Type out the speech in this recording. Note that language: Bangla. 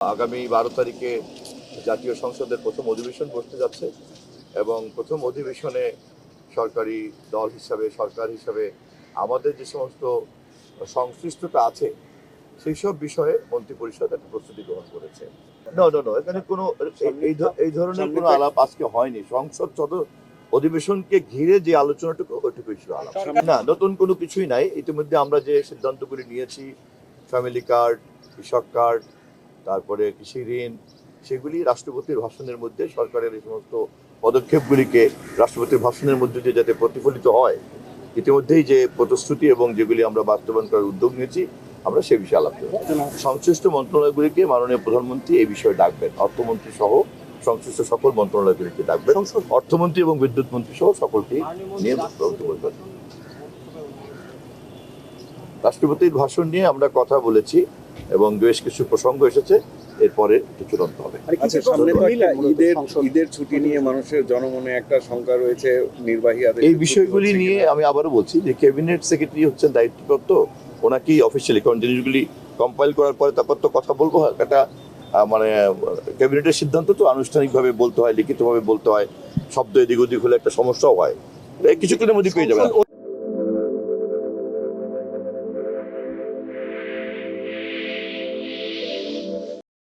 আগামী 12 তারিখে জাতীয় সংসদের প্রথম অধিবেশন বসতে যাচ্ছে এবং প্রথম অধিবেশনে সরকারি দল হিসাবে সরকার হিসাবে আমাদের যে সমস্ত সংশ্লিষ্টতা আছে সেই সব বিষয়ে মন্ত্রিপরিষদ একটা প্রস্তুতি গ্রহণ করেছে। না এখানে কোনো এই ধরনের কোনো আলাপ আজকে হয়নি। সংসদ অধিবেশনকে ঘিরে যে আলোচনাটুকু ওইটুকুই ছিল আলাপ। না, নতুন কোনো কিছুই নাই। ইতিমধ্যে আমরা যে সিদ্ধান্তগুলি নিয়েছি, ফ্যামিলি কার্ড, কৃষক কার্ড, তারপরে কৃষি ঋণ, সেগুলি রাষ্ট্রপতির ভাষণের মধ্যে সরকারের এই সমস্ত পদক্ষেপগুলিকে রাষ্ট্রপতির ভাষণের মধ্যে দিয়ে যাতে প্রতিফলিত হয়, ইতিমধ্যেই যে প্রতিশ্রুতি এবং যেগুলি আমরা বাস্তবায়ন করার উদ্যোগ নিয়েছি আমরা সে বিষয়ে আলাপ করব। সংশ্লিষ্ট মন্ত্রণালয়গুলিকে মাননীয় প্রধানমন্ত্রী এই বিষয়ে ডাকবেন, অর্থমন্ত্রী সহ সংশ্লিষ্ট সকল মন্ত্রণালয়গুলিকে ডাকবেন, অর্থমন্ত্রী এবং বিদ্যুৎ মন্ত্রী সহ সকলকে নিয়ে বলবেন। রাষ্ট্রপতির ভাষণ নিয়ে আমরা কথা বলেছি এবং বেশ কিছু প্রসঙ্গ এসেছে, এরপরে চূড়ান্ত হবে। ঈদের ছুটি নিয়ে মানুষের জনমনে একটা শঙ্কা রয়েছে, নির্বাহী আদেশ এই বিষয়গুলি নিয়ে আমি আবারও বলছি যে ক্যাবিনেট সেক্রেটারি হচ্ছেন দায়িত্বপ্রাপ্ত, ওনাকেই অফিসিয়ালি, কারণ জিনিসগুলি কম্পাইল করার পরে তারপর তো কথা বলবো, একটা মানে ক্যাবিনেটের সিদ্ধান্ত তো আনুষ্ঠানিকভাবে বলতে হয়, লিখিতভাবে বলতে হয়, শব্দ এদিক ওদিক হলে একটা সমস্যাও হয়, কিছুক্ষণের মধ্যে পেয়ে যাবেন।